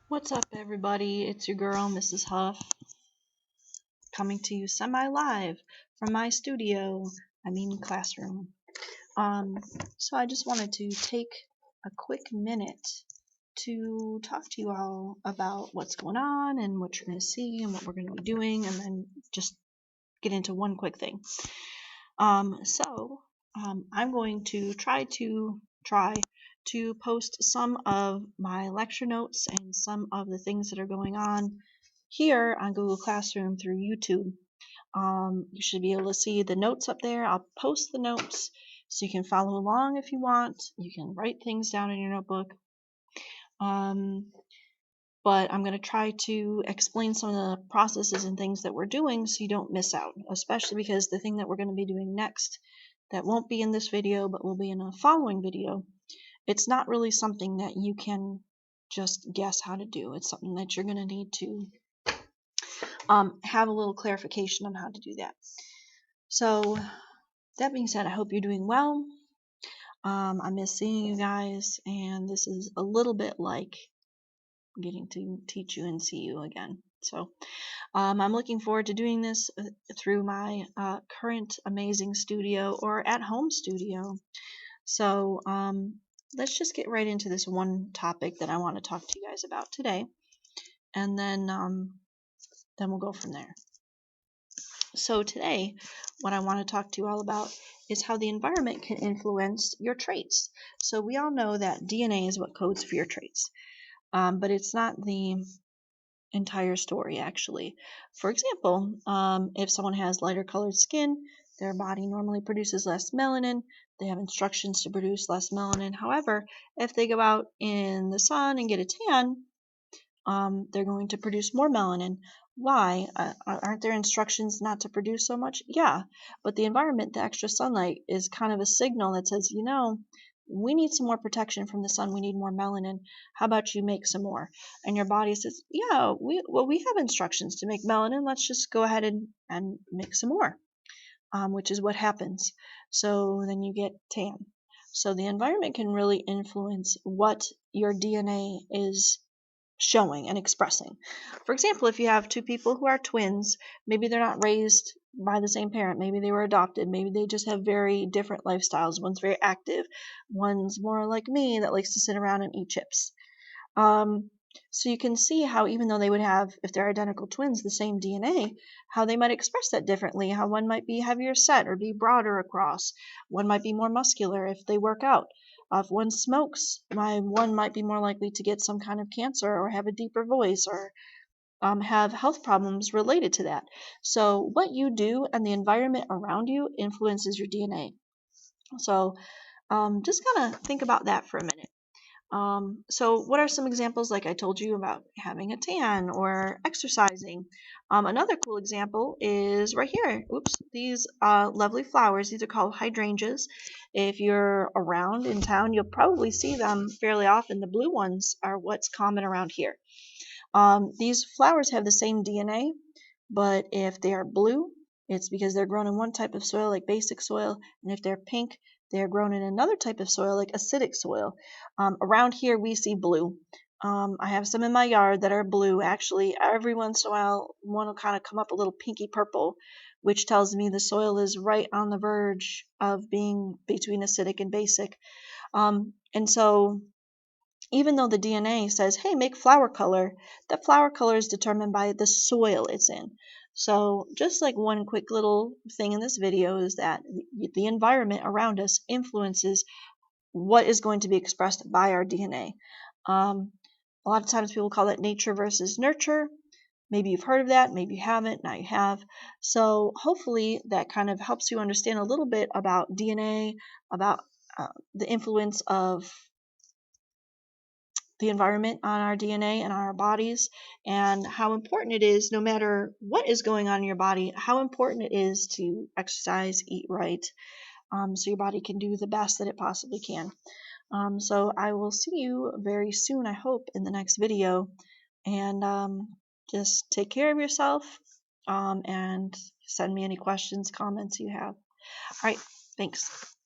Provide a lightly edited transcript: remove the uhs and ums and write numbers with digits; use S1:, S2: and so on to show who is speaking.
S1: What's up, everybody? It's your girl, Mrs. Huff, coming to you semi-live from my studio, classroom. So I just wanted to take a quick minute to talk to you all about what's going on and what you're going to see and what we're going to be doing, and then just get into one quick thing. I'm going to try to post some of my lecture notes and some of the things that are going on here on Google Classroom through YouTube. You should be able to see the notes up there. I'll post the notes so you can follow along if you want. You can write things down in your notebook. But I'm going to try to explain some of the processes and things that we're doing so you don't miss out, especially because the thing that we're going to be doing next that won't be in this video but will be in a following video, it's not really something that you can just guess how to do. It's something that you're going to need to have a little clarification on how to do that. So that being said, I hope you're doing well. I miss seeing you guys, and this is a little bit like getting to teach you and see you again. So I'm looking forward to doing this through my current amazing studio or at-home studio. So let's just get right into this one topic that I want to talk to you guys about today, and then we'll go from there. So today, what I want to talk to you all about is how the environment can influence your traits. So we all know that DNA is what codes for your traits, but it's not the entire story, actually. For example, if someone has lighter colored skin, their body normally produces less melanin. They have instructions to produce less melanin. However, if they go out in the sun and get a tan, they're going to produce more melanin. Why? Aren't there instructions not to produce so much? Yeah, but the environment, the extra sunlight, is kind of a signal that says, we need some more protection from the sun. We need more melanin. How about you make some more? And your body says, yeah, we have instructions to make melanin. Let's just go ahead and make some more, which is what happens. So then you get tan. So the environment can really influence what your DNA is showing and expressing. For example, if you have two people who are twins, maybe they're not raised by the same parent, maybe they were adopted, maybe they just have very different lifestyles. One's very active, one's more like me that likes to sit around and eat chips. So you can see how even though they would have, if they're identical twins, the same DNA, how they might express that differently, how one might be heavier set or be broader across, one might be more muscular if they work out. If one smokes, one might be more likely to get some kind of cancer or have a deeper voice or have health problems related to that. So what you do and the environment around you influences your DNA. So just kind of think about that for a minute. So what are some examples, like I told you, about having a tan or exercising? Another cool example is right here. Oops, these lovely flowers. These are called hydrangeas. If you're around in town, you'll probably see them fairly often. The blue ones are what's common around here. These flowers have the same DNA, but if they are blue, it's because they're grown in one type of soil, like basic soil, and if they're pink, they are grown in another type of soil, like acidic soil. Around here, we see blue. I have some in my yard that are blue. Actually, every once in a while, one will kind of come up a little pinky purple, which tells me the soil is right on the verge of being between acidic and basic. And so even though the DNA says, hey, make flower color, that flower color is determined by the soil it's in. So just like one quick little thing in this video is that the environment around us influences what is going to be expressed by our DNA. A lot of times people call that nature versus nurture. Maybe you've heard of that, maybe you haven't, now you have. So hopefully that kind of helps you understand a little bit about DNA, about the influence of the environment on our DNA and on our bodies, and how important it is, no matter what is going on in your body, how important it is to exercise, eat right, so your body can do the best that it possibly can. So I will see you very soon, I hope, in the next video, and just take care of yourself, and send me any questions, comments you have. All right, thanks.